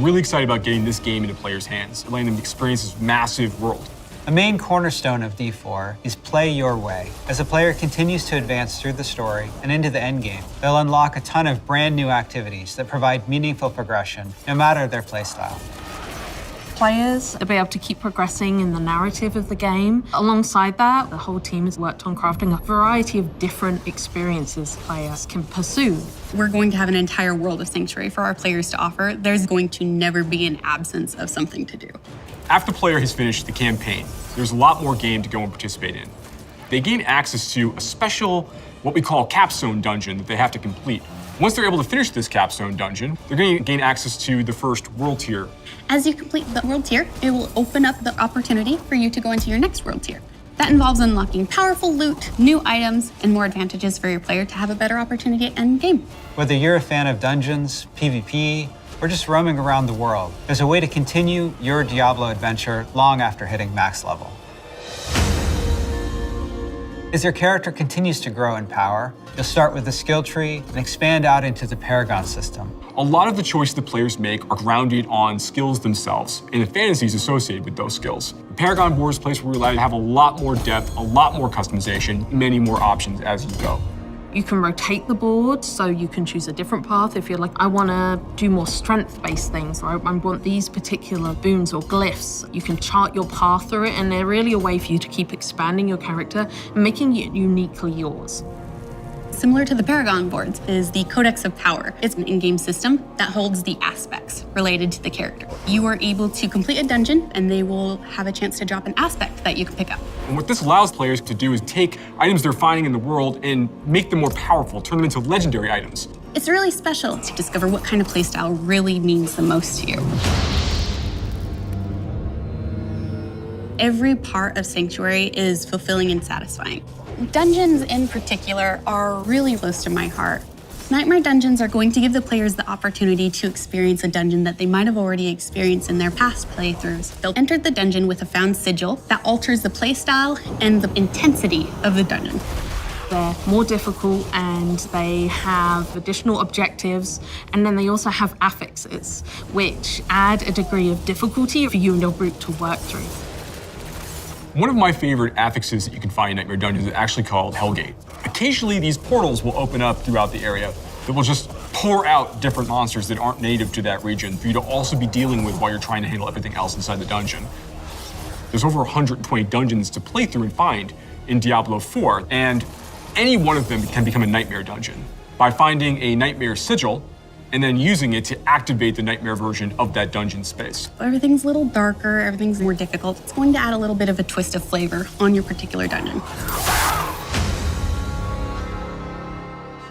really excited about getting this game into players' hands and letting them experience this massive world. A main cornerstone of D4 is play your way. As a player continues to advance through the story and into the endgame, they'll unlock a ton of brand new activities that provide meaningful progression, no matter their playstyle. Players will be able to keep progressing in the narrative of the game. Alongside that, the whole team has worked on crafting a variety of different experiences players can pursue. We're going to have an entire world of Sanctuary for our players to offer. There's going to never be an absence of something to do. After the player has finished the campaign, there's a lot more game to go and participate in. They gain access to a special, what we call capstone dungeon that they have to complete. Once they're able to finish this capstone dungeon, they're going to gain access to the first world tier. As you complete the world tier, it will open up the opportunity for you to go into your next world tier. That involves unlocking powerful loot, new items, and more advantages for your player to have a better opportunity at end game. Whether you're a fan of dungeons, PvP, or just roaming around the world, there's a way to continue your Diablo adventure long after hitting max level. As your character continues to grow in power, you'll start with the skill tree and expand out into the Paragon system. A lot of the choices the players make are grounded on skills themselves and the fantasies associated with those skills. The Paragon board is a place where we're allowed to have a lot more depth, a lot more customization, many more options as you go. You can rotate the board, so you can choose a different path if you're like, I want to do more strength-based things, or I want these particular boons or glyphs. You can chart your path through it, and they're really a way for you to keep expanding your character and making it uniquely yours. Similar to the Paragon boards is the Codex of Power. It's an in-game system that holds the aspects related to the character. You are able to complete a dungeon, and they will have a chance to drop an aspect that you can pick up. And what this allows players to do is take items they're finding in the world and make them more powerful, turn them into legendary items. It's really special to discover what kind of playstyle really means the most to you. Every part of Sanctuary is fulfilling and satisfying. Dungeons in particular are really close to my heart. Nightmare dungeons are going to give the players the opportunity to experience a dungeon that they might have already experienced in their past playthroughs. They'll enter the dungeon with a found sigil that alters the playstyle and the intensity of the dungeon. They're more difficult and they have additional objectives, and then they also have affixes, which add a degree of difficulty for you and your group to work through. One of my favorite affixes that you can find in Nightmare Dungeons is actually called Hellgate. Occasionally, these portals will open up throughout the area that will just pour out different monsters that aren't native to that region for you to also be dealing with while you're trying to handle everything else inside the dungeon. There's over 120 dungeons to play through and find in Diablo 4, and any one of them can become a Nightmare Dungeon by finding a Nightmare Sigil and then using it to activate the Nightmare version of that dungeon space. Everything's a little darker, everything's more difficult. It's going to add a little bit of a twist of flavor on your particular dungeon.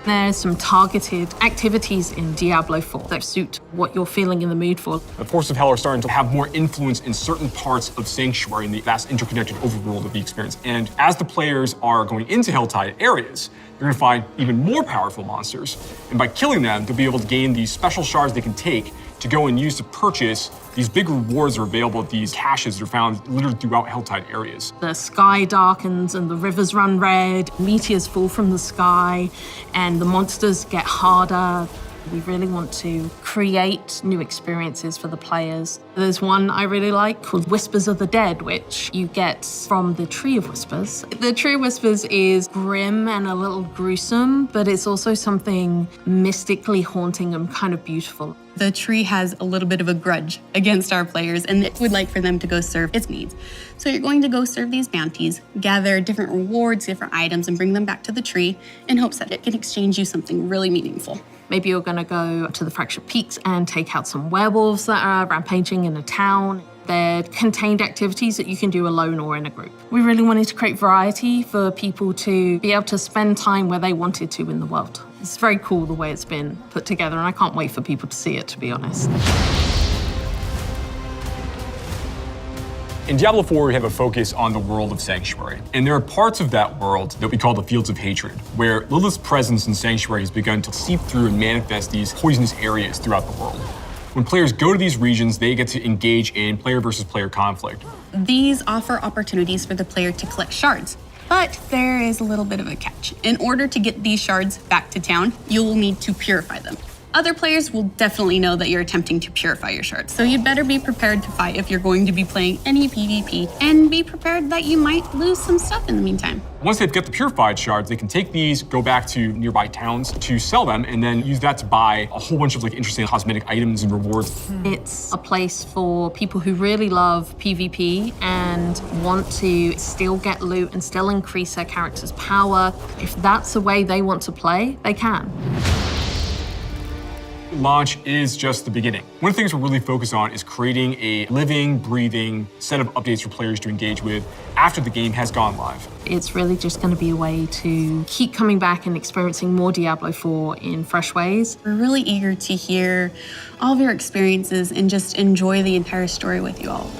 There's some targeted activities in Diablo 4 that suit what you're feeling in the mood for. The Forces of Hell are starting to have more influence in certain parts of Sanctuary in the vast interconnected overworld of the experience. And as the players are going into Helltide areas, they're gonna find even more powerful monsters. And by killing them, they'll be able to gain these special shards they can take to go and use to purchase these big rewards that are available at these caches that are found littered throughout Helltide areas. The sky darkens and the rivers run red, meteors fall from the sky, and the monsters get harder. We really want to create new experiences for the players. There's one I really like called Whispers of the Dead, which you get from the Tree of Whispers. The Tree of Whispers is grim and a little gruesome, but it's also something mystically haunting and kind of beautiful. The tree has a little bit of a grudge against our players, and it would like for them to go serve its needs. So you're going to go serve these bounties, gather different rewards, different items, and bring them back to the tree in hopes that it can exchange you something really meaningful. Maybe you're gonna go to the Fractured Peaks and take out some werewolves that are rampaging in a town. They're contained activities that you can do alone or in a group. We really wanted to create variety for people to be able to spend time where they wanted to in the world. It's very cool the way it's been put together, and I can't wait for people to see it, to be honest. In Diablo 4, we have a focus on the world of Sanctuary. And there are parts of that world that we call the Fields of Hatred, where Lilith's presence in Sanctuary has begun to seep through and manifest these poisonous areas throughout the world. When players go to these regions, they get to engage in player versus player conflict. These offer opportunities for the player to collect shards. But there is a little bit of a catch. In order to get these shards back to town, you'll need to purify them. Other players will definitely know that you're attempting to purify your shards, so you'd better be prepared to fight if you're going to be playing any PvP, and be prepared that you might lose some stuff in the meantime. Once they've got the purified shards, they can take these, go back to nearby towns to sell them, and then use that to buy a whole bunch of interesting cosmetic items and rewards. It's a place for people who really love PvP and want to still get loot and still increase their character's power. If that's the way they want to play, they can. Launch is just the beginning. One of the things we're really focused on is creating a living, breathing set of updates for players to engage with after the game has gone live. It's really just going to be a way to keep coming back and experiencing more Diablo 4 in fresh ways. We're really eager to hear all of your experiences and just enjoy the entire story with you all.